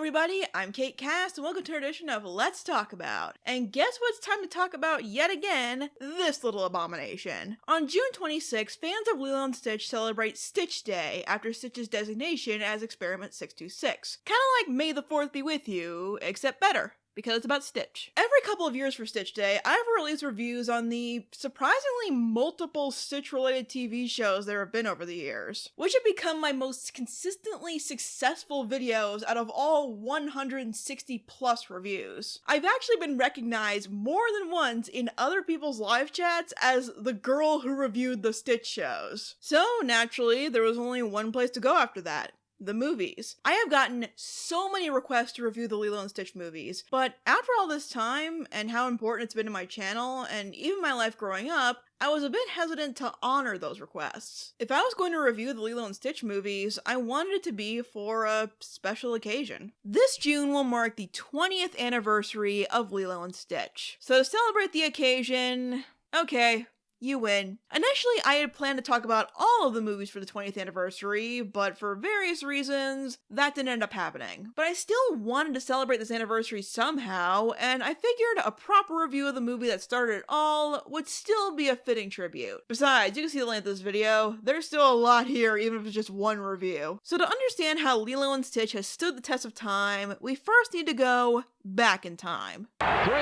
everybody, I'm Kate Cass, and welcome to our edition of Let's Talk About. And guess what it's time to talk about yet again? This little abomination. On June 26, fans of Lilo and Stitch celebrate Stitch Day after Stitch's designation as Experiment 626. Kinda like May the 4th be with you, except better, because it's about Stitch. Every couple of years for Stitch Day, I've released reviews on the surprisingly multiple Stitch-related TV shows there have been over the years, which have become my most consistently successful videos out of all 160 plus reviews. I've actually been recognized more than once in other people's live chats as the girl who reviewed the Stitch shows. So naturally, there was only one place to go after that. The movies. I have gotten so many requests to review the Lilo and Stitch movies, but after all this time, and how important it's been to my channel, and even my life growing up, I was a bit hesitant to honor those requests. If I was going to review the Lilo and Stitch movies, I wanted it to be for a special occasion. This June will mark the 20th anniversary of Lilo and Stitch. So to celebrate the occasion, okay, you win. Initially, I had planned to talk about all of the movies for the 20th anniversary, but for various reasons, that didn't end up happening. But I still wanted to celebrate this anniversary somehow, and I figured a proper review of the movie that started it all would still be a fitting tribute. Besides, you can see the length of this video, there's still a lot here even if it's just one review. So to understand how Lilo and Stitch has stood the test of time, we first need to go back in time. 3, 2, 1,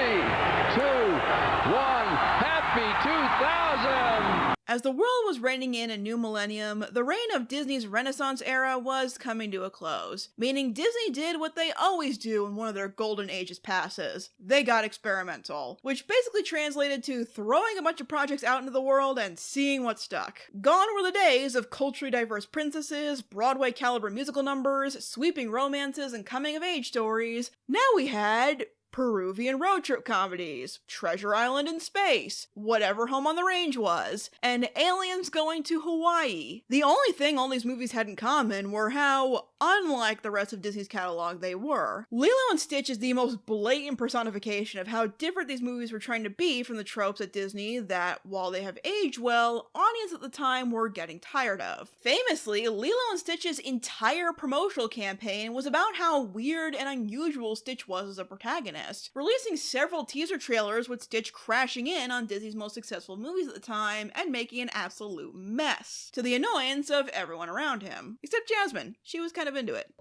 happy 2000! As the world was reigning in a new millennium, the reign of Disney's Renaissance era was coming to a close, meaning Disney did what they always do when one of their golden ages passes. They got experimental, which basically translated to throwing a bunch of projects out into the world and seeing what stuck. Gone were the days of culturally diverse princesses, Broadway caliber musical numbers, sweeping romances, and coming of age stories. Now we had Peruvian road trip comedies, Treasure Island in space, Whatever Home on the Range was, and aliens going to Hawaii. The only thing all these movies had in common were how unlike the rest of Disney's catalog they were. Lilo and Stitch is the most blatant personification of how different these movies were trying to be from the tropes at Disney that, while they have aged well, audiences at the time were getting tired of. Famously, Lilo and Stitch's entire promotional campaign was about how weird and unusual Stitch was as a protagonist, releasing several teaser trailers with Stitch crashing in on Disney's most successful movies at the time and making an absolute mess, to the annoyance of everyone around him. Except Jasmine. She was kind of into it.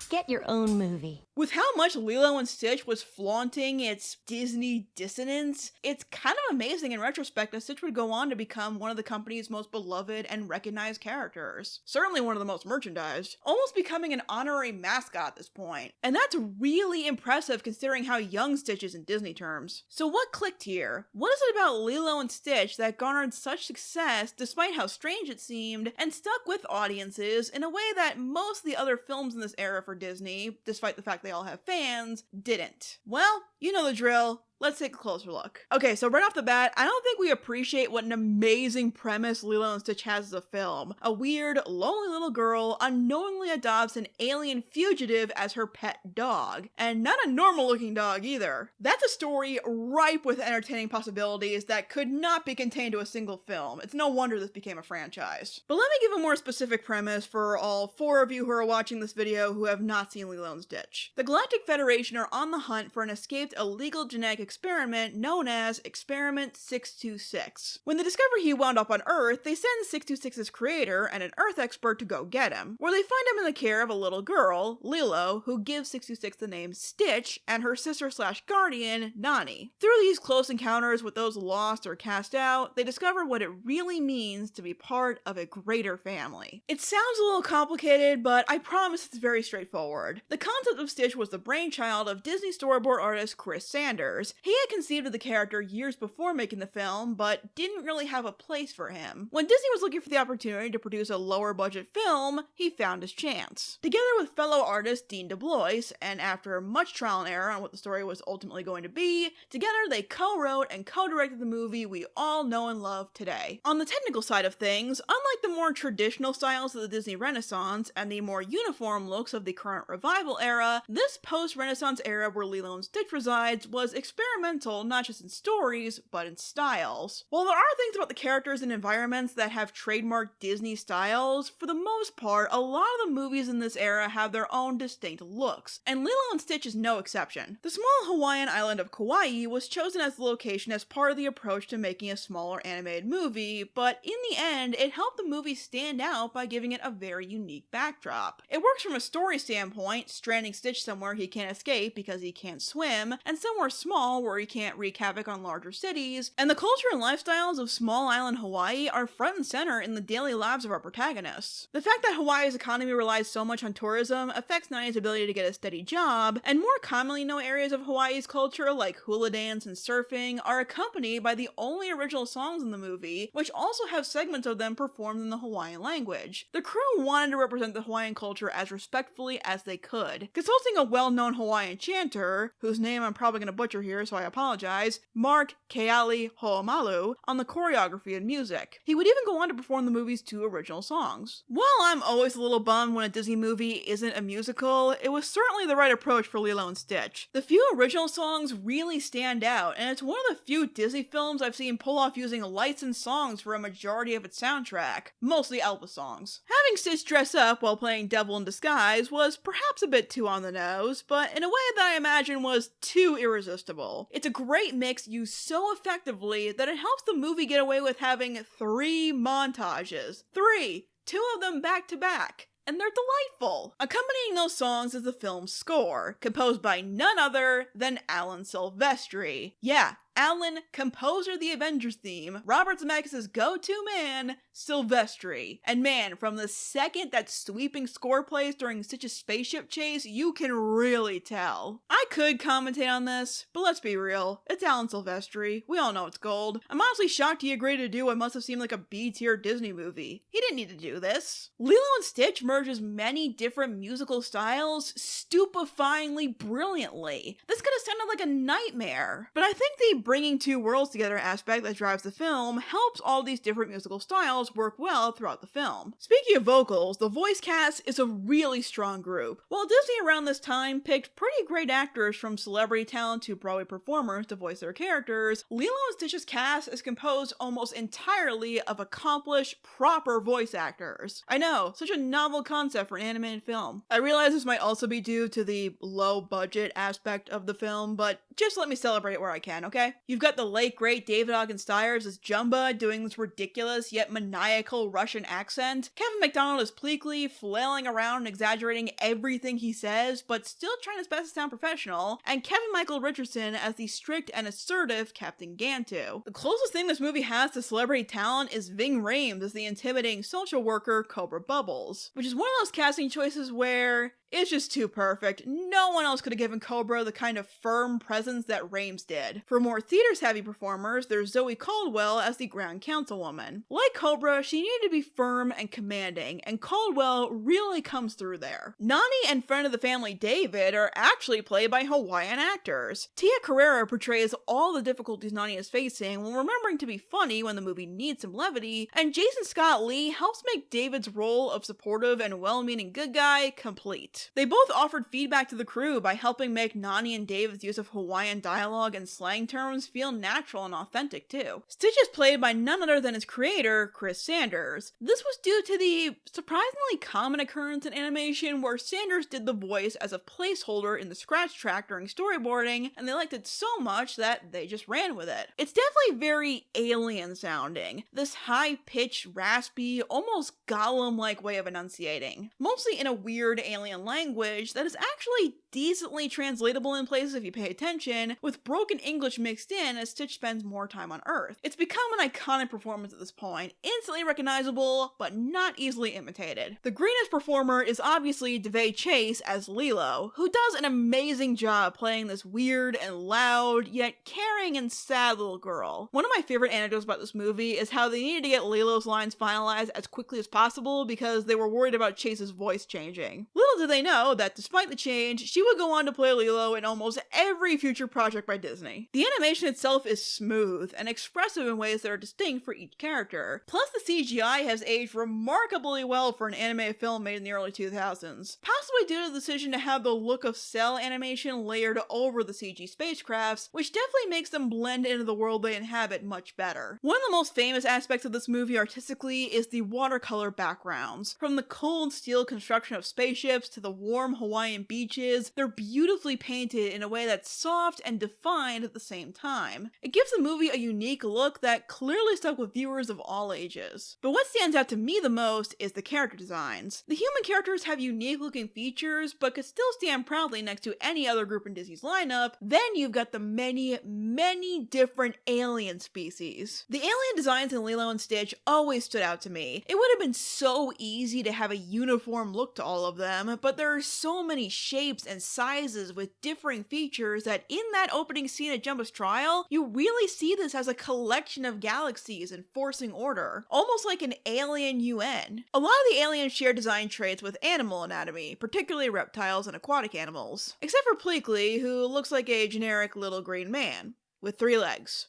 Get your own movie. With how much Lilo and Stitch was flaunting its Disney dissonance, it's kind of amazing in retrospect that Stitch would go on to become one of the company's most beloved and recognized characters. Certainly one of the most merchandised, almost becoming an honorary mascot at this point. And that's really impressive considering how young Stitch is in Disney terms. So what clicked here? What is it about Lilo and Stitch that garnered such success despite how strange it seemed, and stuck with audiences in a way that most of the other films in this era for Disney, despite the fact they all have fans, didn't? Well, you know the drill. Let's take a closer look. Okay, so right off the bat, I don't think we appreciate what an amazing premise Lilo and Stitch has as a film. A weird, lonely little girl unknowingly adopts an alien fugitive as her pet dog. And not a normal looking dog either. That's a story ripe with entertaining possibilities that could not be contained to a single film. It's no wonder this became a franchise. But let me give a more specific premise for all 4 of you who are watching this video who have not seen Lilo and Stitch. The Galactic Federation are on the hunt for an escaped illegal genetic experiment known as Experiment 626. When they discover he wound up on Earth, they send 626's creator and an Earth expert to go get him, where they find him in the care of a little girl, Lilo, who gives 626 the name Stitch, and her sister/guardian, Nani. Through these close encounters with those lost or cast out, they discover what it really means to be part of a greater family. It sounds a little complicated, but I promise it's very straightforward. The concept of Stitch was the brainchild of Disney storyboard artist Chris Sanders. He had conceived of the character years before making the film, but didn't really have a place for him. When Disney was looking for the opportunity to produce a lower budget film, he found his chance. Together with fellow artist Dean DeBlois, and after much trial and error on what the story was ultimately going to be, together they co-wrote and co-directed the movie we all know and love today. On the technical side of things, unlike the more traditional styles of the Disney Renaissance and the more uniform looks of the current revival era, this post-Renaissance era where Lilo and Stitch resides was experimental experimental not just in stories, but in styles. While there are things about the characters and environments that have trademarked Disney styles, for the most part, a lot of the movies in this era have their own distinct looks, and Lilo and Stitch is no exception. The small Hawaiian island of Kauai was chosen as the location as part of the approach to making a smaller animated movie, but in the end, it helped the movie stand out by giving it a very unique backdrop. It works from a story standpoint, stranding Stitch somewhere he can't escape because he can't swim, and somewhere small where he can't wreak havoc on larger cities, and the culture and lifestyles of small island Hawaii are front and center in the daily lives of our protagonists. The fact that Hawaii's economy relies so much on tourism affects Nani's ability to get a steady job, and more commonly known areas of Hawaii's culture like hula dance and surfing are accompanied by the only original songs in the movie, which also have segments of them performed in the Hawaiian language. The crew wanted to represent the Hawaiian culture as respectfully as they could, consulting a well-known Hawaiian chanter, whose name I'm probably going to butcher here so I apologize, Mark Keali Ho'omalu, on the choreography and music. He would even go on to perform the movie's 2 original songs. While I'm always a little bummed when a Disney movie isn't a musical, it was certainly the right approach for Lilo and Stitch. The few original songs really stand out, and it's one of the few Disney films I've seen pull off using licensed songs for a majority of its soundtrack, mostly Elvis songs. Having Stitch dress up while playing Devil in Disguise was perhaps a bit too on the nose, but in a way that I imagine was too irresistible. It's a great mix used so effectively that it helps the movie get away with having 3 montages. 3! 2 of them back to back. And they're delightful. Accompanying those songs is the film's score, composed by none other than Alan Silvestri. Yeah, Alan, composer of the Avengers theme, Robert Zemeckis' go-to man, Silvestri. And man, from the second that sweeping score plays during Stitch's spaceship chase, you can really tell. I could commentate on this, but let's be real, it's Alan Silvestri. We all know it's gold. I'm honestly shocked he agreed to do what must have seemed like a B-tier Disney movie. He didn't need to do this. Lilo and Stitch merges many different musical styles stupefyingly brilliantly. This could have sounded like a nightmare, but I think the bringing 2 worlds together aspect that drives the film helps all these different musical styles work well throughout the film. Speaking of vocals, the voice cast is a really strong group. While Disney around this time picked pretty great actors from celebrity talent to Broadway performers to voice their characters, Lilo and Stitch's cast is composed almost entirely of accomplished, proper voice actors. I know, such a novel concept for an animated film. I realize this might also be due to the low budget aspect of the film, but just let me celebrate where I can, okay? You've got the late great David Ogden Stiers as Jumba doing this ridiculous yet maniacal Russian accent. Kevin McDonald as Pleakley, flailing around and exaggerating everything he says, but still trying his best to sound professional. And Kevin Michael Richardson as the strict and assertive Captain Gantu. The closest thing this movie has to celebrity talent is Ving Rhames as the intimidating social worker Cobra Bubbles, which is one of those casting choices where it's just too perfect. No one else could have given Cobra the kind of firm presence that Rhames did. For more theater-savvy performers, there's Zoe Caldwell as the Grand Councilwoman. Like Cobra, she needed to be firm and commanding, and Caldwell really comes through there. Nani and friend of the family David are actually played by Hawaiian actors. Tia Carrera portrays all the difficulties Nani is facing while remembering to be funny when the movie needs some levity, and Jason Scott Lee helps make David's role of supportive and well-meaning good guy complete. They both offered feedback to the crew by helping make Nani and David's use of Hawaiian dialogue and slang terms feel natural and authentic too. Stitch is played by none other than his creator, Chris Sanders. This was due to the surprisingly common occurrence in animation where Sanders did the voice as a placeholder in the scratch track during storyboarding, and they liked it so much that they just ran with it. It's definitely very alien sounding, this high-pitched, raspy, almost Gollum-like way of enunciating, mostly in a weird alien language that is actually decently translatable in places if you pay attention, with broken English mixed in as Stitch spends more time on Earth. It's become an iconic performance at this point, instantly recognizable, but not easily imitated. The greenest performer is obviously Devay Chase as Lilo, who does an amazing job playing this weird and loud, yet caring and sad little girl. One of my favorite anecdotes about this movie is how they needed to get Lilo's lines finalized as quickly as possible because they were worried about Chase's voice changing. Little did they they know that despite the change, she would go on to play Lilo in almost every future project by Disney. The animation itself is smooth and expressive in ways that are distinct for each character. Plus, the CGI has aged remarkably well for an anime film made in the early 2000s, possibly due to the decision to have the look of cell animation layered over the CG spacecrafts, which definitely makes them blend into the world they inhabit much better. One of the most famous aspects of this movie artistically is the watercolor backgrounds. From the cold steel construction of spaceships to the warm Hawaiian beaches, they're beautifully painted in a way that's soft and defined at the same time. It gives the movie a unique look that clearly stuck with viewers of all ages. But what stands out to me the most is the character designs. The human characters have unique looking features, but could still stand proudly next to any other group in Disney's lineup. Then you've got the many different alien species. The alien designs in Lilo and Stitch always stood out to me. It would have been so easy to have a uniform look to all of them, but there are so many shapes and sizes with differing features that in that opening scene at Jumba's trial, you really see this as a collection of galaxies enforcing order, almost like an alien UN. A lot of the aliens share design traits with animal anatomy, particularly reptiles and aquatic animals, except for Pleakley, who looks like a generic little green man with 3 legs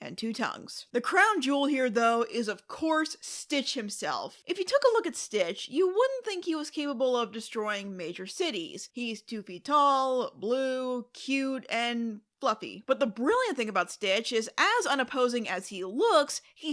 and 2 tongues. The crown jewel here, though, is of course Stitch himself. If you took a look at Stitch, you wouldn't think he was capable of destroying major cities. He's 2 feet tall, blue, cute, and fluffy. But the brilliant thing about Stitch is, as unopposing as he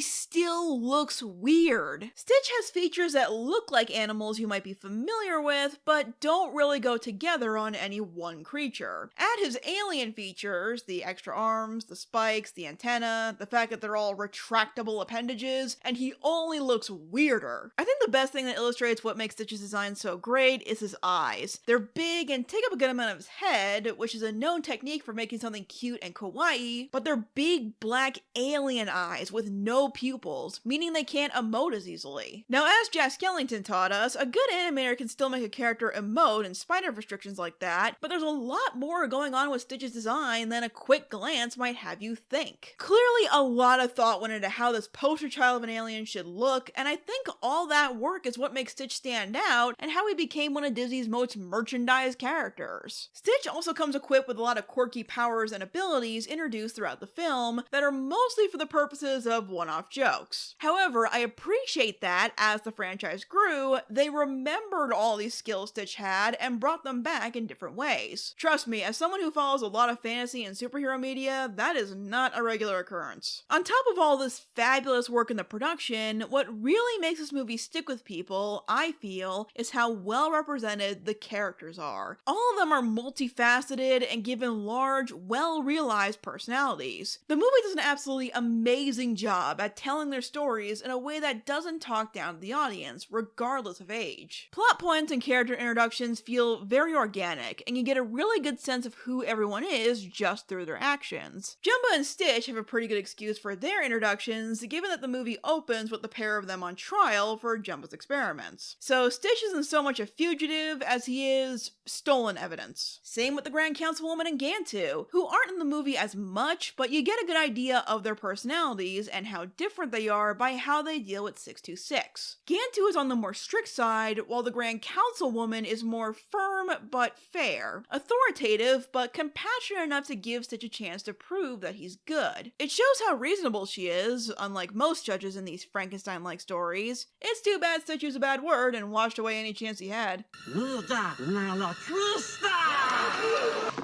still looks weird. Stitch has features that look like animals you might be familiar with, but don't really go together on any one creature. Add his alien features, the extra arms, the spikes, the antenna, the fact that they're all retractable appendages, and he only looks weirder. I think the best thing that illustrates what makes Stitch's design so great is his eyes. They're big and take up a good amount of his head, which is a known technique for making something cute and kawaii, but they're big black alien eyes with no pupils, meaning they can't emote as easily. Now, as Jack Skellington taught us, a good animator can still make a character emote in spite of restrictions like that, but there's a lot more going on with Stitch's design than a quick glance might have you think. Clearly, a lot of thought went into how this poster child of an alien should look, and I think all that work is what makes Stitch stand out and how he became one of Disney's most merchandised characters. Stitch also comes equipped with a lot of quirky powers and abilities introduced throughout the film that are mostly for the purposes of one-off jokes. However, I appreciate that, as the franchise grew, they remembered all these skills Stitch had and brought them back in different ways. Trust me, as someone who follows a lot of fantasy and superhero media, that is not a regular occurrence. On top of all this fabulous work in the production, what really makes this movie stick with people, I feel, is how well represented the characters are. All of them are multifaceted and given large, well-realized personalities. The movie does an absolutely amazing job at telling their stories in a way that doesn't talk down to the audience, regardless of age. Plot points and character introductions feel very organic, and you get a really good sense of who everyone is just through their actions. Jumba and Stitch have a pretty good excuse for their introductions, given that the movie opens with the pair of them on trial for Jumba's experiments. So Stitch isn't so much a fugitive as he is stolen evidence. Same with the Grand Councilwoman and Gantu, who aren't in the movie as much, but you get a good idea of their personalities and how different they are by how they deal with 626. Gantu is on the more strict side, while the Grand Councilwoman is more firm but fair, authoritative but compassionate enough to give Stitch a chance to prove that he's good. It shows how reasonable she is, unlike most judges in these Frankenstein-like stories. It's too bad Stitch used a bad word and washed away any chance he had.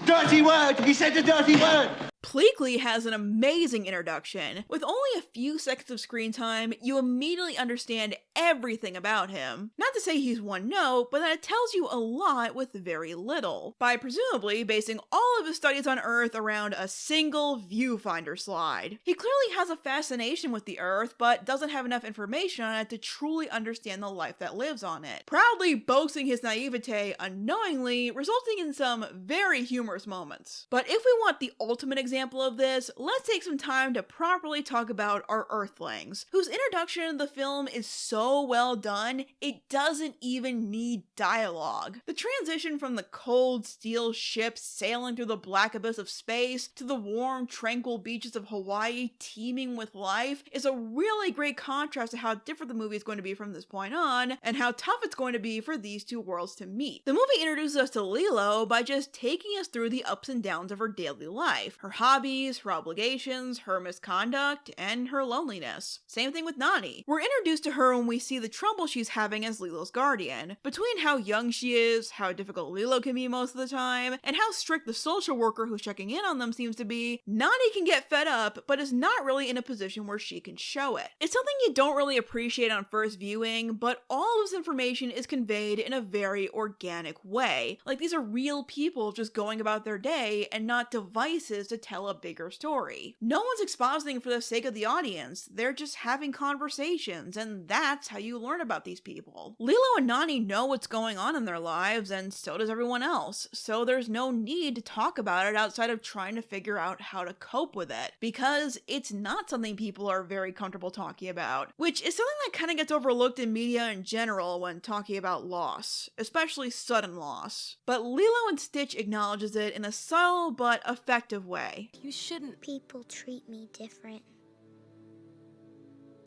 Dirty word! He said a dirty word! Pleakley has an amazing introduction. With only a few seconds of screen time, you immediately understand everything about him. Not to say he's one note, but that it tells you a lot with very little, by presumably basing all of his studies on Earth around a single viewfinder slide. He clearly has a fascination with the Earth, but doesn't have enough information on it to truly understand the life that lives on it, proudly boasting his naivete unknowingly, resulting in some very humorous moments. But if we want the ultimate example example of this, let's take some time to properly talk about our Earthlings, whose introduction in the film is so well done, it doesn't even need dialogue. The transition from the cold steel ship sailing through the black abyss of space to the warm, tranquil beaches of Hawaii teeming with life is a really great contrast to how different the movie is going to be from this point on, and how tough it's going to be for these two worlds to meet. The movie introduces us to Lilo by just taking us through the ups and downs of her daily life, her hobbies, her obligations, her misconduct, and her loneliness. Same thing with Nani. We're introduced to her when we see the trouble she's having as Lilo's guardian. Between how young she is, how difficult Lilo can be most of the time, and how strict the social worker who's checking in on them seems to be, Nani can get fed up, but is not really in a position where she can show it. It's something you don't really appreciate on first viewing, but all of this information is conveyed in a very organic way. Like, these are real people just going about their day and not devices to tell a bigger story. No one's expositing for the sake of the audience, they're just having conversations, and that's how you learn about these people. Lilo and Nani know what's going on in their lives, and so does everyone else, so there's no need to talk about it outside of trying to figure out how to cope with it, because it's not something people are very comfortable talking about, which is something that kind of gets overlooked in media in general when talking about loss, especially sudden loss. But Lilo and Stitch acknowledges it in a subtle but effective way. You shouldn't. People treat me different.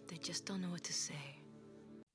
They just don't know what to say.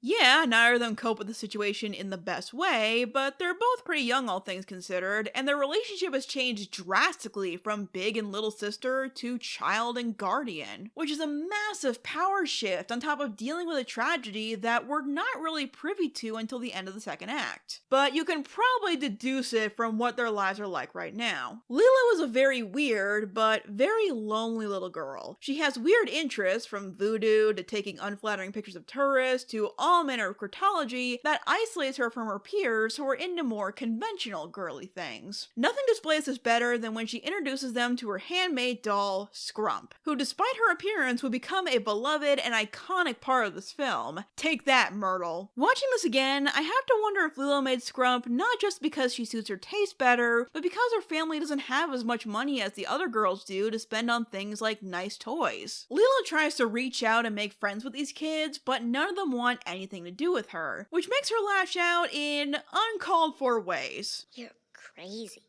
Yeah, neither of them cope with the situation in the best way, but they're both pretty young, all things considered, and their relationship has changed drastically from big and little sister to child and guardian, which is a massive power shift on top of dealing with a tragedy that we're not really privy to until the end of the second act. But you can probably deduce it from what their lives are like right now. Lilo is a very weird, but very lonely little girl. She has weird interests, from voodoo to taking unflattering pictures of tourists to all manner of cryptology that isolates her from her peers who are into more conventional girly things. Nothing displays this better than when she introduces them to her handmade doll, Scrump, who despite her appearance would become a beloved and iconic part of this film. Take that, Myrtle. Watching this again, I have to wonder if Lilo made Scrump not just because she suits her taste better, but because her family doesn't have as much money as the other girls do to spend on things like nice toys. Lilo tries to reach out and make friends with these kids, but none of them want anything to do with her, which makes her lash out in uncalled for ways. You're crazy.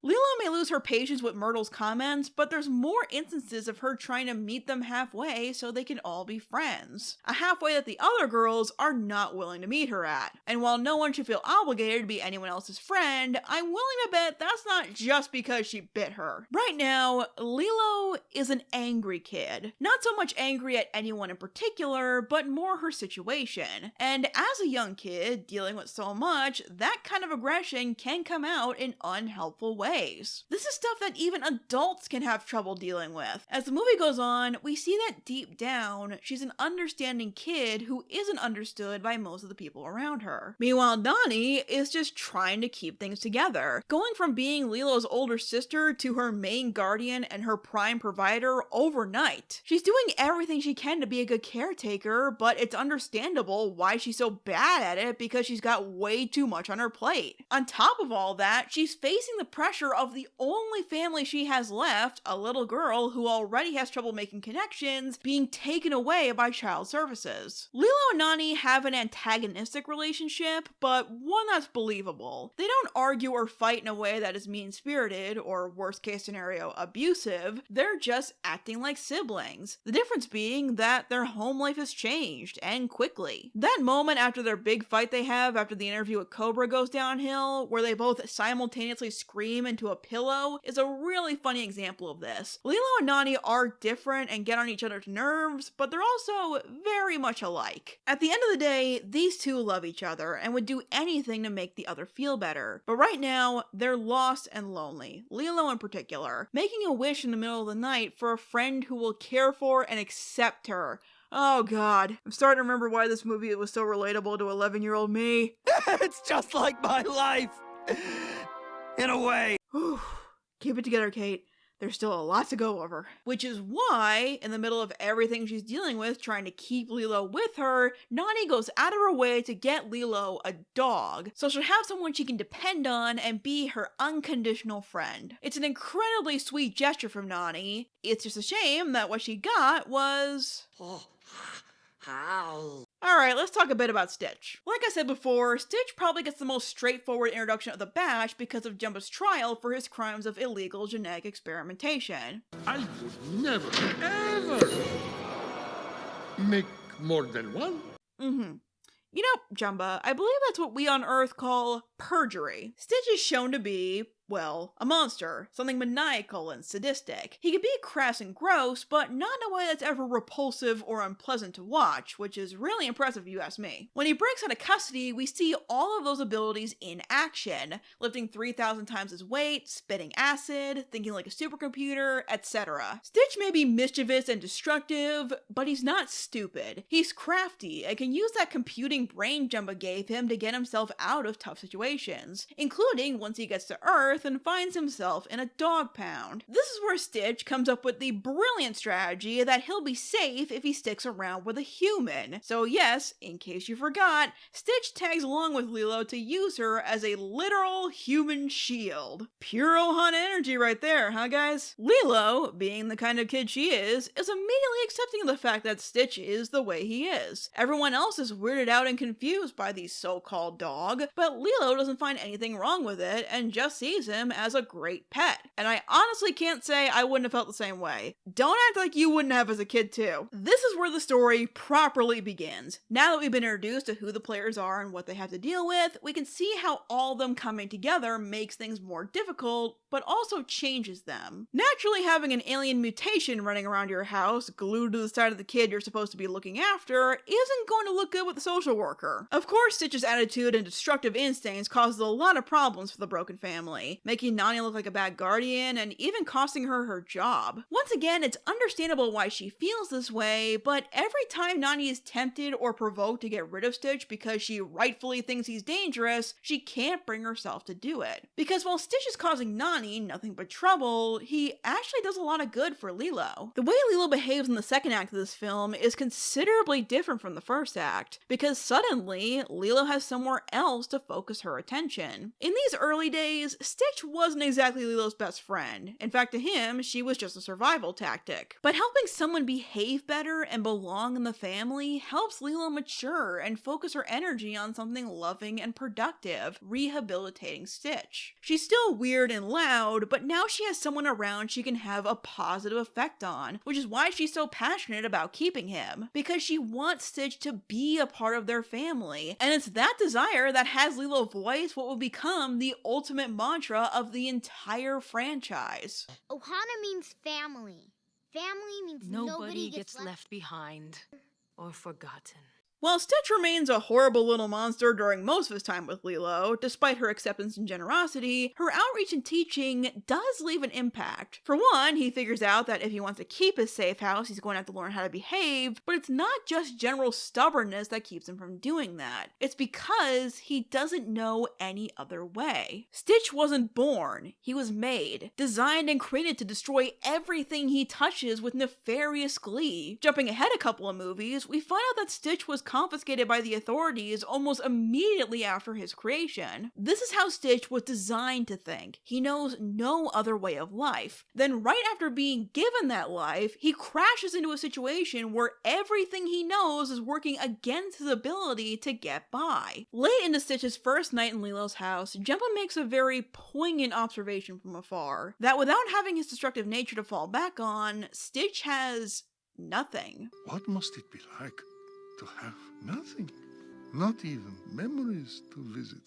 Lilo may lose her patience with Myrtle's comments, but there's more instances of her trying to meet them halfway so they can all be friends. A halfway that the other girls are not willing to meet her at. And while no one should feel obligated to be anyone else's friend, I'm willing to bet that's not just because she bit her. Right now, Lilo is an angry kid. Not so much angry at anyone in particular, but more her situation. And as a young kid dealing with so much, that kind of aggression can come out in unhelpful ways. This is stuff that even adults can have trouble dealing with. As the movie goes on, we see that deep down, she's an understanding kid who isn't understood by most of the people around her. Meanwhile, Nani is just trying to keep things together, going from being Lilo's older sister to her main guardian and her prime provider overnight. She's doing everything she can to be a good caretaker, but it's understandable why she's so bad at it because she's got way too much on her plate. On top of all that, she's facing the pressure of the only family she has left, a little girl who already has trouble making connections, being taken away by child services. Lilo and Nani have an antagonistic relationship, but one that's believable. They don't argue or fight in a way that is mean-spirited, or worst case scenario, abusive. They're just acting like siblings. The difference being that their home life has changed, and quickly. That moment after their big fight they have after the interview with Cobra goes downhill, where they both simultaneously scream into a pillow, is a really funny example of this. Lilo and Nani are different and get on each other's nerves, but they're also very much alike. At the end of the day, these two love each other and would do anything to make the other feel better. But right now, they're lost and lonely, Lilo in particular, making a wish in the middle of the night for a friend who will care for and accept her. Oh god, I'm starting to remember why this movie was so relatable to 11-year-old me. It's just like my life! In a way. Keep it together, Kate. There's still a lot to go over. Which is why, in the middle of everything she's dealing with, trying to keep Lilo with her, Nani goes out of her way to get Lilo a dog, so she'll have someone she can depend on and be her unconditional friend. It's an incredibly sweet gesture from Nani. It's just a shame that what she got was... Alright, let's talk a bit about Stitch. Like I said before, Stitch probably gets the most straightforward introduction of the batch because of Jumbo's trial for his crimes of illegal genetic experimentation. I would never, ever make more than one. You know, Jumbo, I believe that's what we on Earth call perjury. Stitch is shown to be, well, a monster, something maniacal and sadistic. He can be crass and gross, but not in a way that's ever repulsive or unpleasant to watch, which is really impressive if you ask me. When he breaks out of custody, we see all of those abilities in action, lifting 3,000 times his weight, spitting acid, thinking like a supercomputer, etc. Stitch may be mischievous and destructive, but he's not stupid. He's crafty and can use that computing brain Jumbo gave him to get himself out of tough situations, including once he gets to Earth and finds himself in a dog pound. This is where Stitch comes up with the brilliant strategy that he'll be safe if he sticks around with a human. So yes, in case you forgot, Stitch tags along with Lilo to use her as a literal human shield. Pure Ohana energy right there, huh guys? Lilo, being the kind of kid she is immediately accepting of the fact that Stitch is the way he is. Everyone else is weirded out and confused by the so-called dog, but Lilo doesn't find anything wrong with it and just sees him as a great pet. And I honestly can't say I wouldn't have felt the same way. Don't act like you wouldn't have as a kid too. This is where the story properly begins. Now that we've been introduced to who the players are and what they have to deal with, we can see how all of them coming together makes things more difficult, but also changes them. Naturally, having an alien mutation running around your house, glued to the side of the kid you're supposed to be looking after, isn't going to look good with the social worker. Of course, Stitch's attitude and destructive instincts causes a lot of problems for the broken family, making Nani look like a bad guardian and even costing her her job. Once again, it's understandable why she feels this way, but every time Nani is tempted or provoked to get rid of Stitch because she rightfully thinks he's dangerous, she can't bring herself to do it. Because while Stitch is causing Nani nothing but trouble, he actually does a lot of good for Lilo. The way Lilo behaves in the second act of this film is considerably different from the first act, because suddenly, Lilo has somewhere else to focus her attention. In these early days, Stitch wasn't exactly Lilo's best friend. In fact, to him, she was just a survival tactic. But helping someone behave better and belong in the family helps Lilo mature and focus her energy on something loving and productive, rehabilitating Stitch. She's still weird and loud, but now she has someone around she can have a positive effect on, which is why she's so passionate about keeping him, because she wants Stitch to be a part of their family, and it's that desire that has Lilo voice what will become the ultimate mantra of the entire franchise. Ohana means family. Family means nobody gets left behind or forgotten. While Stitch remains a horrible little monster during most of his time with Lilo, despite her acceptance and generosity, her outreach and teaching does leave an impact. For one, he figures out that if he wants to keep his safe house, he's going to have to learn how to behave, but it's not just general stubbornness that keeps him from doing that. It's because he doesn't know any other way. Stitch wasn't born, he was made, designed and created to destroy everything he touches with nefarious glee. Jumping ahead a couple of movies, we find out that Stitch was confiscated by the authorities almost immediately after his creation. This is how Stitch was designed to think. He knows no other way of life. Then right after being given that life, he crashes into a situation where everything he knows is working against his ability to get by. Late into Stitch's first night in Lilo's house, Jumbo makes a very poignant observation from afar, that without having his destructive nature to fall back on, Stitch has nothing. What must it be like to have nothing? Not even memories to visit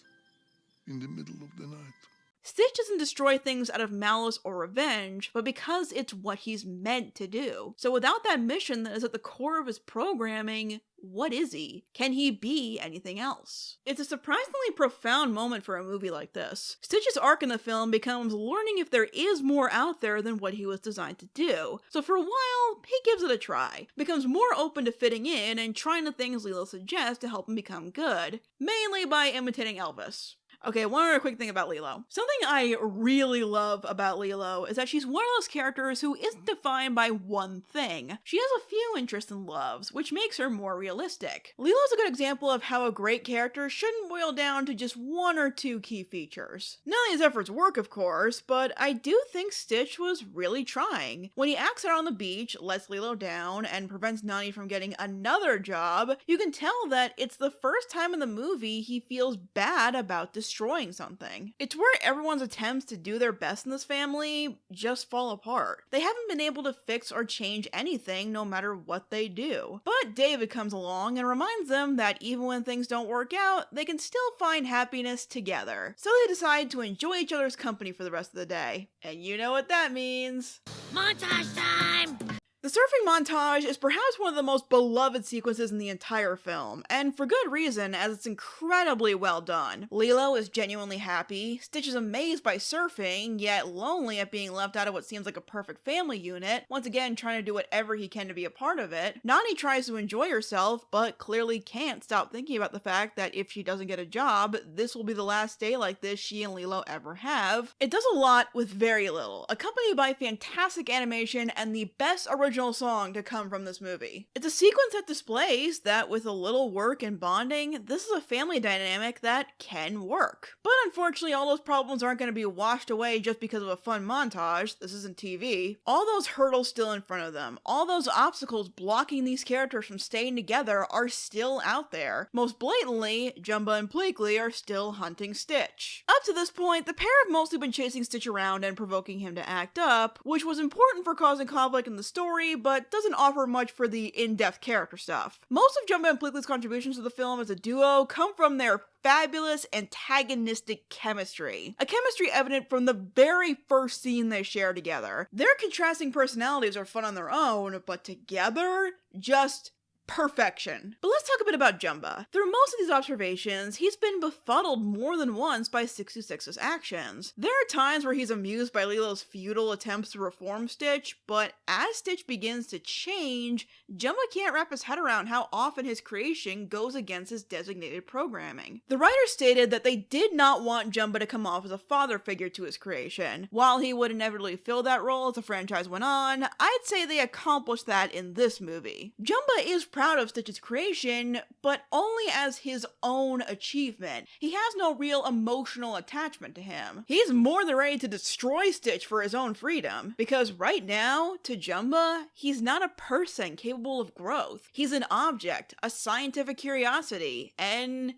in the middle of the night. Stitch doesn't destroy things out of malice or revenge, but because it's what he's meant to do. So without that mission that is at the core of his programming, what is he? Can he be anything else? It's a surprisingly profound moment for a movie like this. Stitch's arc in the film becomes learning if there is more out there than what he was designed to do. So for a while, he gives it a try, becomes more open to fitting in and trying the things Lilo suggests to help him become good, mainly by imitating Elvis. Okay, one other quick thing about Lilo. Something I really love about Lilo is that she's one of those characters who isn't defined by one thing. She has a few interests and loves, which makes her more realistic. Lilo's a good example of how a great character shouldn't boil down to just one or two key features. None of these efforts work, of course, but I do think Stitch was really trying. When he acts out on the beach, lets Lilo down, and prevents Nani from getting another job, you can tell that it's the first time in the movie he feels bad about destroying something. It's where everyone's attempts to do their best in this family just fall apart. They haven't been able to fix or change anything no matter what they do. But David comes along and reminds them that even when things don't work out, they can still find happiness together. So they decide to enjoy each other's company for the rest of the day. And you know what that means. Montage time! The surfing montage is perhaps one of the most beloved sequences in the entire film, and for good reason, as it's incredibly well done. Lilo is genuinely happy, Stitch is amazed by surfing, yet lonely at being left out of what seems like a perfect family unit, once again trying to do whatever he can to be a part of it. Nani tries to enjoy herself, but clearly can't stop thinking about the fact that if she doesn't get a job, this will be the last day like this she and Lilo ever have. It does a lot with very little, accompanied by fantastic animation and the best original song to come from this movie. It's a sequence that displays that with a little work and bonding, this is a family dynamic that can work. But unfortunately, all those problems aren't going to be washed away just because of a fun montage. This isn't TV. All those hurdles still in front of them, all those obstacles blocking these characters from staying together are still out there. Most blatantly, Jumba and Pleakley are still hunting Stitch. Up to this point, the pair have mostly been chasing Stitch around and provoking him to act up, which was important for causing conflict in the story, but doesn't offer much for the in-depth character stuff. Most of Jumba and Pleakley's contributions to the film as a duo come from their fabulous antagonistic chemistry. A chemistry evident from the very first scene they share together. Their contrasting personalities are fun on their own, but together, just perfection. But let's talk a bit about Jumba. Through most of these observations, he's been befuddled more than once by 66's actions. There are times where he's amused by Lilo's futile attempts to reform Stitch, but as Stitch begins to change, Jumba can't wrap his head around how often his creation goes against his designated programming. The writers stated that they did not want Jumba to come off as a father figure to his creation. While he would inevitably fill that role as the franchise went on, I'd say they accomplished that in this movie. Jumba is proud of Stitch's creation, but only as his own achievement. He has no real emotional attachment to him. He's more than ready to destroy Stitch for his own freedom, because right now, to Jumba, he's not a person capable of growth. He's an object, a scientific curiosity, an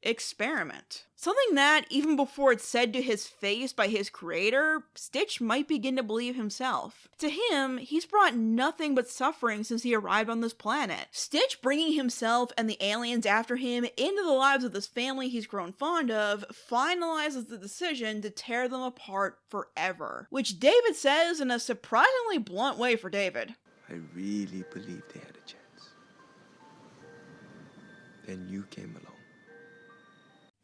experiment. Something that, even before it's said to his face by his creator, Stitch might begin to believe himself. To him, he's brought nothing but suffering since he arrived on this planet. Stitch bringing himself and the aliens after him into the lives of this family he's grown fond of finalizes the decision to tear them apart forever. Which David says in a surprisingly blunt way for David. I really believed they had a chance. Then you came along.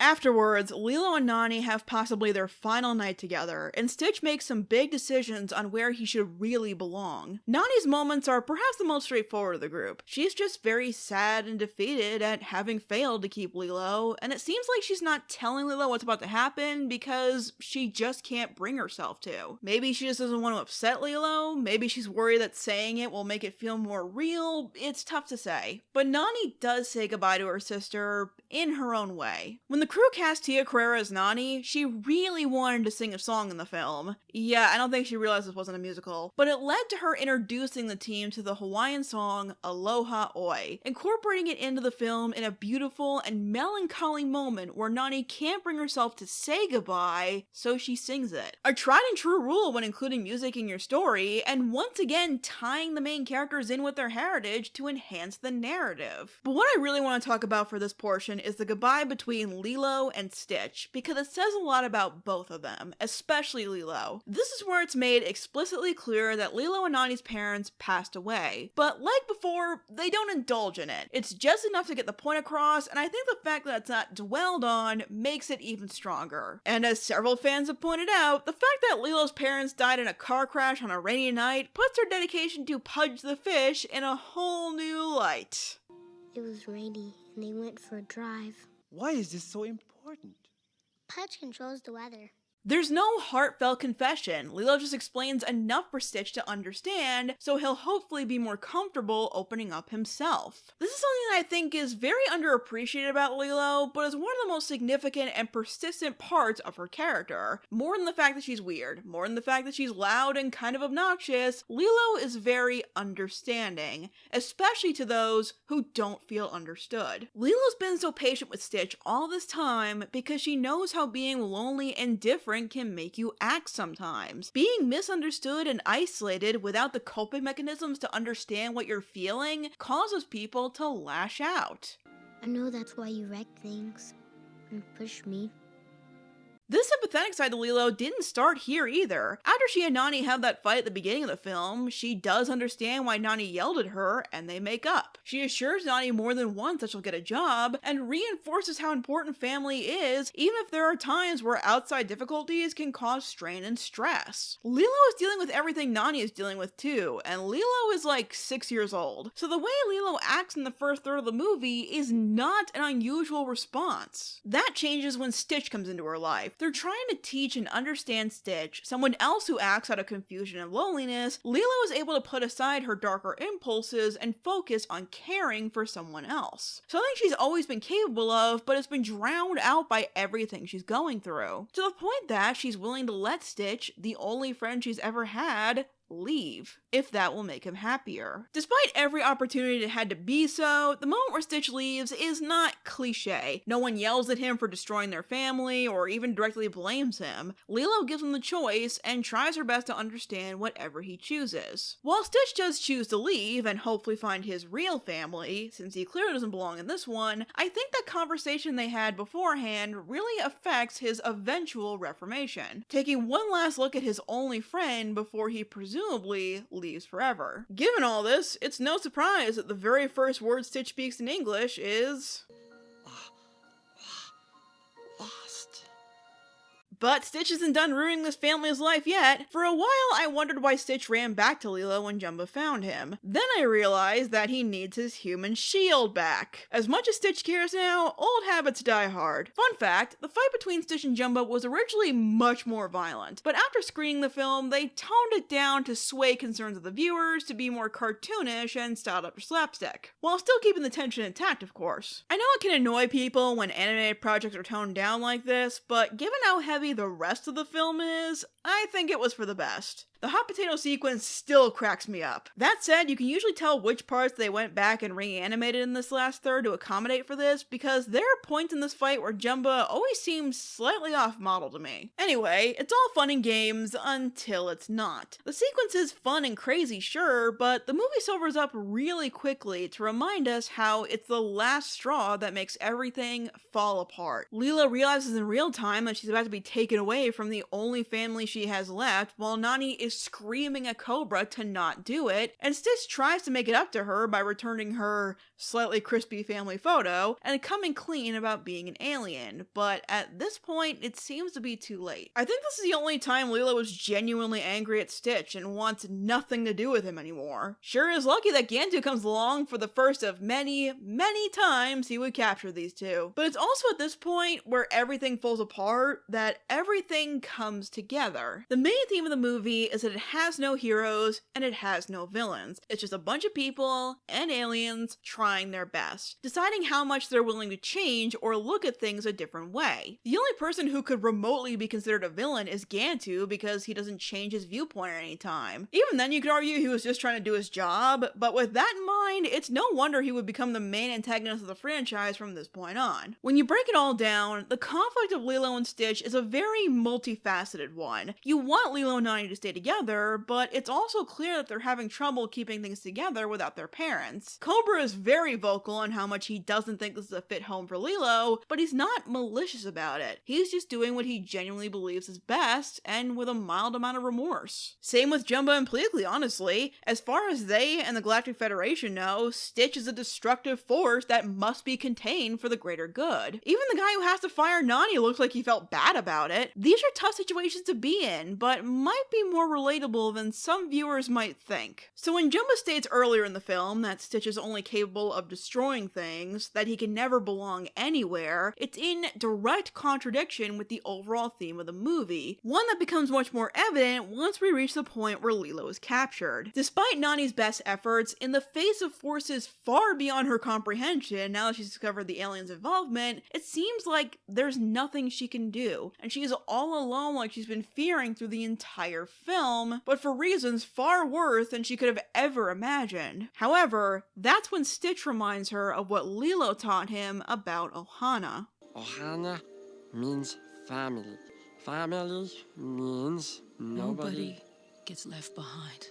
Afterwards, Lilo and Nani have possibly their final night together, and Stitch makes some big decisions on where he should really belong. Nani's moments are perhaps the most straightforward of the group. She's just very sad and defeated at having failed to keep Lilo, and it seems like she's not telling Lilo what's about to happen because she just can't bring herself to. Maybe she just doesn't want to upset Lilo, maybe she's worried that saying it will make it feel more real, it's tough to say. But Nani does say goodbye to her sister in her own way. When the crew cast Tia Carrere as Nani, she really wanted to sing a song in the film. Yeah, I don't think she realized this wasn't a musical, but it led to her introducing the team to the Hawaiian song Aloha Oi, incorporating it into the film in a beautiful and melancholy moment where Nani can't bring herself to say goodbye, so she sings it. A tried and true rule when including music in your story, and once again tying the main characters in with their heritage to enhance the narrative. But what I really want to talk about for this portion is the goodbye between Lilo and Stitch, because it says a lot about both of them, especially Lilo. This is where it's made explicitly clear that Lilo and Nani's parents passed away, but like before, they don't indulge in it. It's just enough to get the point across, and I think the fact that it's not dwelled on makes it even stronger. And as several fans have pointed out, the fact that Lilo's parents died in a car crash on a rainy night puts her dedication to Pudge the fish in a whole new light. It was rainy, and they went for a drive. Why is this so important? Pudge controls the weather. There's no heartfelt confession. Lilo just explains enough for Stitch to understand, so he'll hopefully be more comfortable opening up himself. This is something that I think is very underappreciated about Lilo, but is one of the most significant and persistent parts of her character. More than the fact that she's weird, more than the fact that she's loud and kind of obnoxious, Lilo is very understanding, especially to those who don't feel understood. Lilo's been so patient with Stitch all this time because she knows how being lonely and different can make you act sometimes. Being misunderstood and isolated without the coping mechanisms to understand what you're feeling causes people to lash out. I know that's why you wreck things and push me. This sympathetic side to Lilo didn't start here either. After she and Nani have that fight at the beginning of the film, she does understand why Nani yelled at her, and they make up. She assures Nani more than once that she'll get a job, and reinforces how important family is, even if there are times where outside difficulties can cause strain and stress. Lilo is dealing with everything Nani is dealing with too, and Lilo is like 6 years old. So the way Lilo acts in the first third of the movie is not an unusual response. That changes when Stitch comes into her life. They're trying to teach and understand Stitch, someone else who acts out of confusion and loneliness. Lilo is able to put aside her darker impulses and focus on caring for someone else. Something she's always been capable of, but has been drowned out by everything she's going through. To the point that she's willing to let Stitch, the only friend she's ever had, leave, if that will make him happier. Despite every opportunity it had to be so, the moment where Stitch leaves is not cliche. No one yells at him for destroying their family or even directly blames him. Lilo gives him the choice and tries her best to understand whatever he chooses. While Stitch does choose to leave and hopefully find his real family, since he clearly doesn't belong in this one, I think that conversation they had beforehand really affects his eventual reformation. Taking one last look at his only friend before he presumably leaves forever. Given all this, it's no surprise that the very first word Stitch speaks in English is lost. But Stitch isn't done ruining this family's life yet. For a while, I wondered why Stitch ran back to Lilo when Jumba found him. Then I realized that he needs his human shield back. As much as Stitch cares now, old habits die hard. Fun fact, the fight between Stitch and Jumba was originally much more violent, but after screening the film, they toned it down to sway concerns of the viewers to be more cartoonish and styled up for slapstick, while still keeping the tension intact, of course. I know it can annoy people when animated projects are toned down like this, but given how heavy the rest of the film is, I think it was for the best. The hot potato sequence still cracks me up. That said, you can usually tell which parts they went back and reanimated in this last third to accommodate for this, because there are points in this fight where Jumba always seems slightly off model to me. Anyway, it's all fun and games until it's not. The sequence is fun and crazy, sure, but the movie sobers up really quickly to remind us how it's the last straw that makes everything fall apart. Lilo realizes in real time that she's about to be taken away from the only family she has left, while Nani is screaming at Cobra to not do it, and Stitch tries to make it up to her by returning her slightly crispy family photo and coming clean about being an alien, but at this point it seems to be too late. I think this is the only time Lilo is genuinely angry at Stitch and wants nothing to do with him anymore. Sure is lucky that Gantu comes along for the first of many, many times he would capture these two, but it's also at this point where everything falls apart that everything comes together. The main theme of the movie is that it has no heroes and it has no villains. It's just a bunch of people and aliens trying their best, deciding how much they're willing to change or look at things a different way. The only person who could remotely be considered a villain is Gantu because he doesn't change his viewpoint at any time. Even then you could argue he was just trying to do his job, but with that in mind, it's no wonder he would become the main antagonist of the franchise from this point on. When you break it all down, the conflict of Lilo and Stitch is a very multifaceted one. You want Lilo and Nani to stay together, but it's also clear that they're having trouble keeping things together without their parents. Cobra is very vocal on how much he doesn't think this is a fit home for Lilo, but he's not malicious about it. He's just doing what he genuinely believes is best, and with a mild amount of remorse. Same with Jumba and Pleakley, honestly. As far as they and the Galactic Federation know, Stitch is a destructive force that must be contained for the greater good. Even the guy who has to fire Nani looks like he felt bad about about it. These are tough situations to be in, but might be more relatable than some viewers might think. So when Jumba states earlier in the film that Stitch is only capable of destroying things, that he can never belong anywhere, it's in direct contradiction with the overall theme of the movie, one that becomes much more evident once we reach the point where Lilo is captured. Despite Nani's best efforts, in the face of forces far beyond her comprehension, now that she's discovered the aliens' involvement, it seems like there's nothing she can do, and she is all alone like she's been fearing through the entire film, but for reasons far worse than she could have ever imagined. However, that's when Stitch reminds her of what Lilo taught him about Ohana. Ohana means family. Family means nobody gets left behind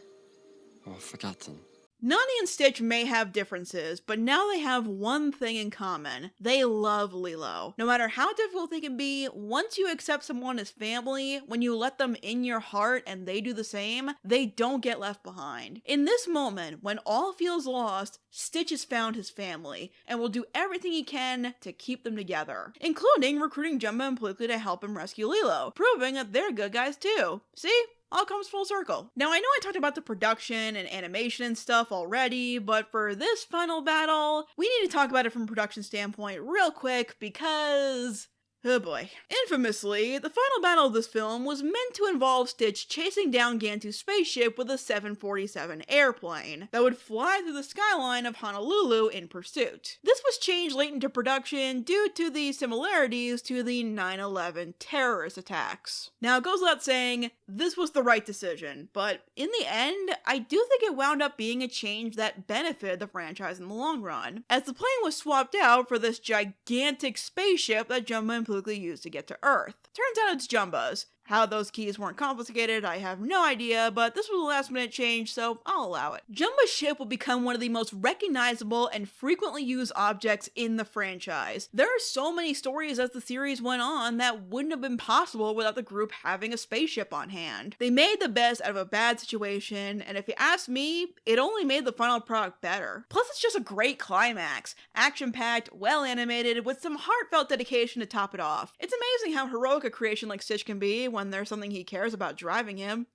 or forgotten. Nani and Stitch may have differences, but now they have one thing in common. They love Lilo. No matter how difficult they can be, once you accept someone as family, when you let them in your heart and they do the same, they don't get left behind. In this moment, when all feels lost, Stitch has found his family, and will do everything he can to keep them together, including recruiting Jumba and Pleakley to help him rescue Lilo, proving that they're good guys too. See? All comes full circle. Now, I know I talked about the production and animation and stuff already, but for this final battle, we need to talk about it from a production standpoint real quick because... oh boy. Infamously, the final battle of this film was meant to involve Stitch chasing down Gantu's spaceship with a 747 airplane that would fly through the skyline of Honolulu in pursuit. This was changed late into production due to the similarities to the 9/11 terrorist attacks. Now, it goes without saying, this was the right decision, but in the end, I do think it wound up being a change that benefited the franchise in the long run, as the plane was swapped out for this gigantic spaceship that Jumba and Pleakley used to get to Earth. Turns out it's Jumba's. How those keys weren't confiscated, I have no idea, but this was a last minute change, so I'll allow it. Jumba's ship will become one of the most recognizable and frequently used objects in the franchise. There are so many stories as the series went on that wouldn't have been possible without the group having a spaceship on hand. They made the best out of a bad situation, and if you ask me, it only made the final product better. Plus, it's just a great climax, action-packed, well-animated, with some heartfelt dedication to top it off. It's amazing how heroic a creation like Stitch can be when there's something he cares about driving him.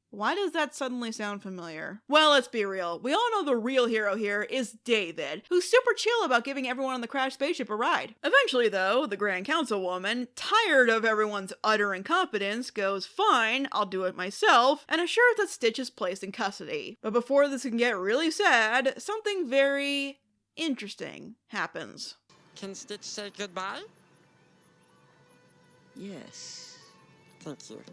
Why does that suddenly sound familiar? Well, let's be real. We all know the real hero here is David, who's super chill about giving everyone on the crashed spaceship a ride. Eventually, though, the Grand Councilwoman, tired of everyone's utter incompetence, goes, "Fine, I'll do it myself," and assures that Stitch is placed in custody. But before this can get really sad, something very interesting happens. Can Stitch say goodbye? Yes. Thank you.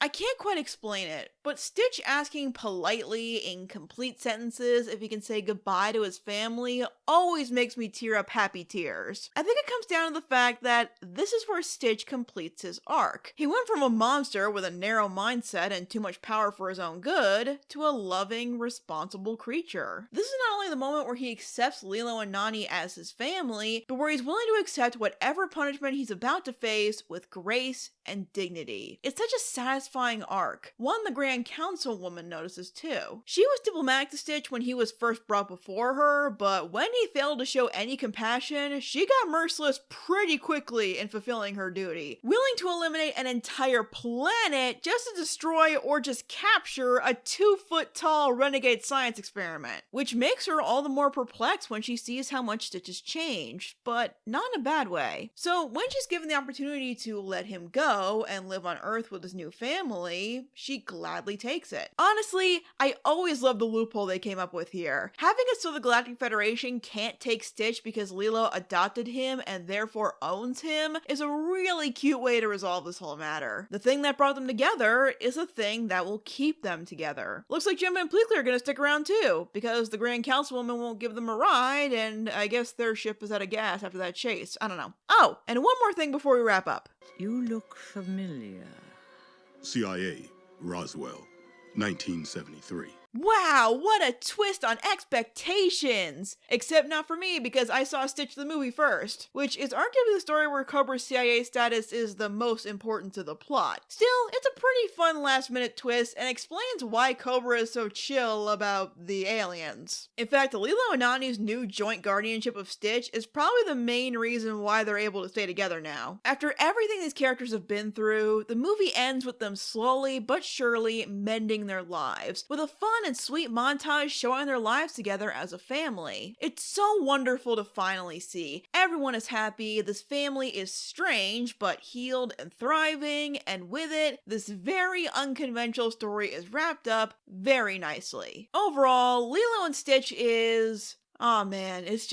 I can't quite explain it, but Stitch asking politely in complete sentences if he can say goodbye to his family always makes me tear up happy tears. I think it comes down to the fact that this is where Stitch completes his arc. He went from a monster with a narrow mindset and too much power for his own good to a loving, responsible creature. This is not only the moment where he accepts Lilo and Nani as his family, but where he's willing to accept whatever punishment he's about to face with grace and dignity. It's such a satisfying arc, one the Grand Councilwoman notices too. She was diplomatic to Stitch when he was first brought before her, but when he failed to show any compassion, she got merciless pretty quickly in fulfilling her duty, willing to eliminate an entire planet just to destroy or just capture a 2-foot-tall renegade science experiment, which makes her all the more perplexed when she sees how much Stitch has changed, but not in a bad way. So when she's given the opportunity to let him go and live on Earth with his new family, she gladly takes it. Honestly, I always love the loophole they came up with here. Having it so the Galactic Federation can't take Stitch because Lilo adopted him and therefore owns him is a really cute way to resolve this whole matter. The thing that brought them together is a thing that will keep them together. Looks like Jumba and Pleakley are gonna stick around too, because the Grand Councilwoman won't give them a ride, and I guess their ship is out of gas after that chase. I don't know. Oh, and one more thing before we wrap up. You look familiar. CIA, Roswell, 1973. Wow, what a twist on expectations! Except not for me, because I saw Stitch the movie first, which is arguably the story where Cobra's CIA status is the most important to the plot. Still, it's a pretty fun last-minute twist and explains why Cobra is so chill about the aliens. In fact, Lilo and Nani's new joint guardianship of Stitch is probably the main reason why they're able to stay together now. After everything these characters have been through, the movie ends with them slowly but surely mending their lives, with a fun and sweet montage showing their lives together as a family. It's so wonderful to finally see. Everyone is happy, this family is strange but healed and thriving, and with it, this very unconventional story is wrapped up very nicely. Overall, Lilo and Stitch is... oh man, it's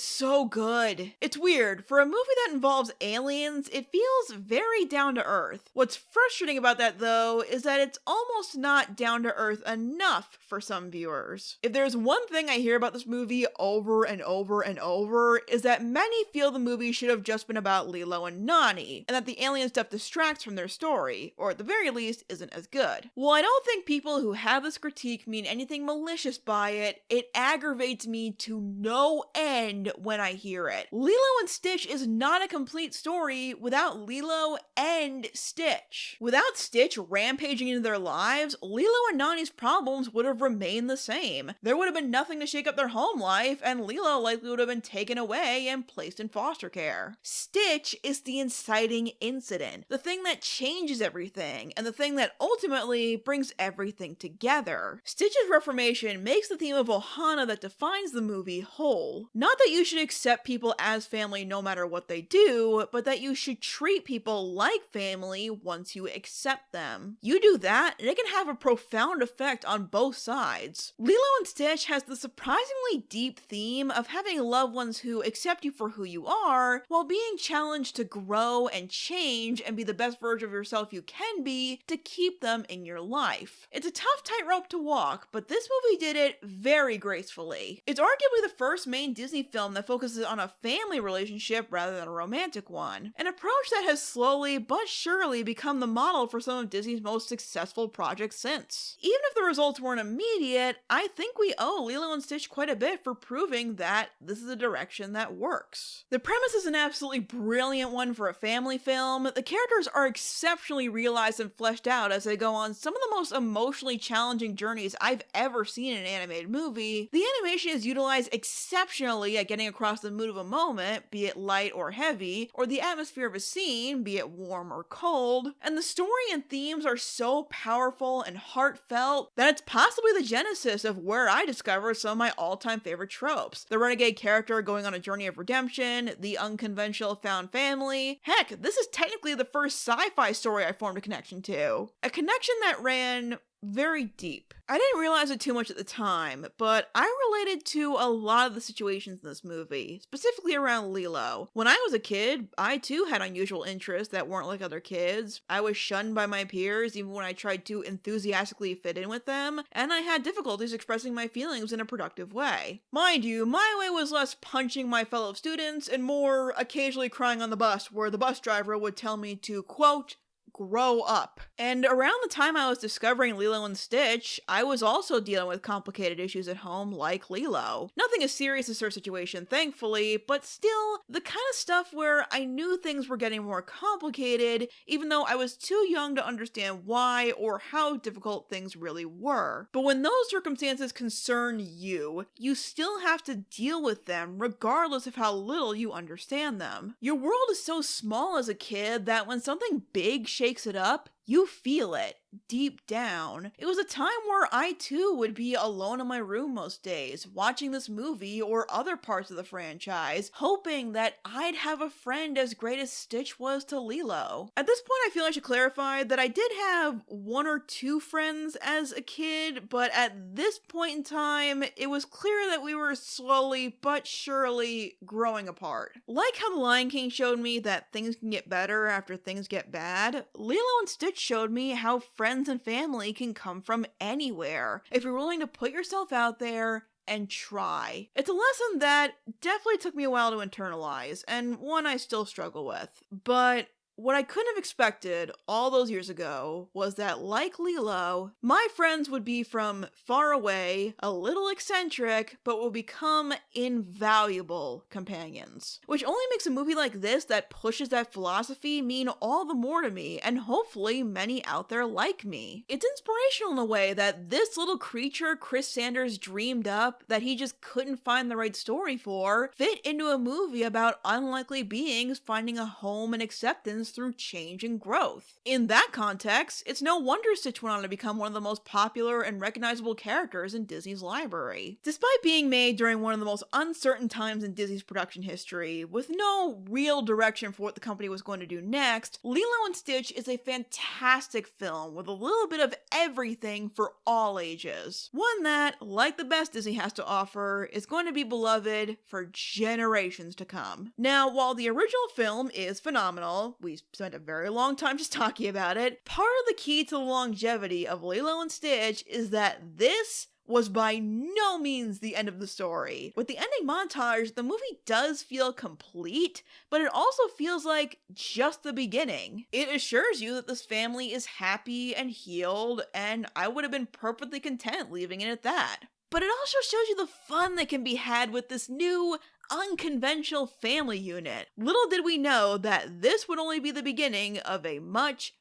so good. It's weird. For a movie that involves aliens, it feels very down to earth. What's frustrating about that though, is that it's almost not down to earth enough for some viewers. If there's one thing I hear about this movie over and over and over, is that many feel the movie should have just been about Lilo and Nani, and that the alien stuff distracts from their story, or at the very least, isn't as good. While I don't think people who have this critique mean anything malicious by it, it aggravates me to no end when I hear it. Lilo and Stitch is not a complete story without Lilo and Stitch. Without Stitch rampaging into their lives, Lilo and Nani's problems would have remained the same. There would have been nothing to shake up their home life, and Lilo likely would have been taken away and placed in foster care. Stitch is the inciting incident, the thing that changes everything, and the thing that ultimately brings everything together. Stitch's reformation makes the theme of Ohana that defines the movie whole. Not that you should accept people as family no matter what they do, but that you should treat people like family once you accept them. You do that, and it can have a profound effect on both sides. Lilo and Stitch has the surprisingly deep theme of having loved ones who accept you for who you are, while being challenged to grow and change and be the best version of yourself you can be to keep them in your life. It's a tough tightrope to walk, but this movie did it very gracefully. It's arguably the first main Disney film that focuses on a family relationship rather than a romantic one, an approach that has slowly but surely become the model for some of Disney's most successful projects since. Even if the results weren't immediate, I think we owe Lilo and Stitch quite a bit for proving that this is a direction that works. The premise is an absolutely brilliant one for a family film. The characters are exceptionally realized and fleshed out as they go on some of the most emotionally challenging journeys I've ever seen in an animated movie. The animation is utilized exceptionally at getting across the mood of a moment, be it light or heavy, or the atmosphere of a scene, be it warm or cold, and the story and themes are so powerful and heartfelt that it's possibly the genesis of where I discovered some of my all-time favorite tropes. The renegade character going on a journey of redemption, the unconventional found family. Heck, this is technically the first sci-fi story I formed a connection to. A connection that ran very deep. I didn't realize it too much at the time, but I related to a lot of the situations in this movie, specifically around Lilo. When I was a kid, I too had unusual interests that weren't like other kids. I was shunned by my peers even when I tried to enthusiastically fit in with them, and I had difficulties expressing my feelings in a productive way. Mind you, my way was less punching my fellow students and more occasionally crying on the bus, where the bus driver would tell me to, quote, grow up. And around the time I was discovering Lilo and Stitch, I was also dealing with complicated issues at home like Lilo. Nothing as serious as her situation, thankfully, but still the kind of stuff where I knew things were getting more complicated, even though I was too young to understand why or how difficult things really were. But when those circumstances concern you, you still have to deal with them regardless of how little you understand them. Your world is so small as a kid that when something big shakes it up, you feel it deep down. It was a time where I too would be alone in my room most days, watching this movie or other parts of the franchise, hoping that I'd have a friend as great as Stitch was to Lilo. At this point, I feel I should clarify that I did have one or two friends as a kid, but at this point in time, it was clear that we were slowly but surely growing apart. Like how The Lion King showed me that things can get better after things get bad, Lilo and Stitch showed me how friends and family can come from anywhere if you're willing to put yourself out there and try. It's a lesson that definitely took me a while to internalize, and one I still struggle with. But What I couldn't have expected all those years ago was that, like Lilo, my friends would be from far away, a little eccentric, but will become invaluable companions. Which only makes a movie like this that pushes that philosophy mean all the more to me, and hopefully many out there like me. It's inspirational in a way that this little creature Chris Sanders dreamed up that he just couldn't find the right story for fit into a movie about unlikely beings finding a home and acceptance through change and growth. In that context, it's no wonder Stitch went on to become one of the most popular and recognizable characters in Disney's library. Despite being made during one of the most uncertain times in Disney's production history, with no real direction for what the company was going to do next, Lilo and Stitch is a fantastic film with a little bit of everything for all ages. One that, like the best Disney has to offer, is going to be beloved for generations to come. Now, while the original film is phenomenal, we spent a very long time just talking about it, part of the key to the longevity of Lilo and Stitch is that this was by no means the end of the story. With the ending montage, the movie does feel complete, but it also feels like just the beginning. It assures you that this family is happy and healed, and I would have been perfectly content leaving it at that. But it also shows you the fun that can be had with this new, unconventional family unit. Little did we know that this would only be the beginning of a much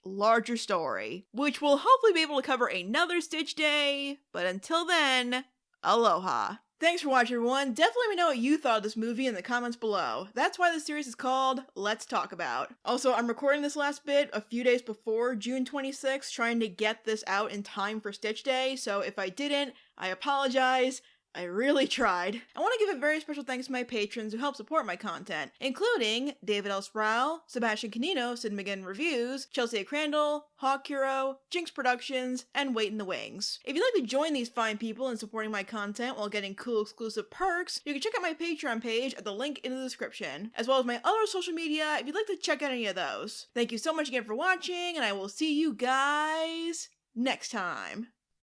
larger story, which we'll hopefully be able to cover another Stitch Day, but until then, aloha. Thanks for watching, everyone. Definitely let me know what you thought of this movie in the comments below. That's why this series is called Let's Talk About. Also, I'm recording this last bit a few days before June 26th, trying to get this out in time for Stitch Day, so if I didn't, I apologize. I really tried. I want to give a very special thanks to my patrons who help support my content, including David L. Sproul, Sebastian Canino, Sid McGinn Reviews, Chelsea A. Crandall, Hawk Hero, Jinx Productions, and Wait in the Wings. If you'd like to join these fine people in supporting my content while getting cool exclusive perks, you can check out my Patreon page at the link in the description, as well as my other social media if you'd like to check out any of those. Thank you so much again for watching, and I will see you guys next time.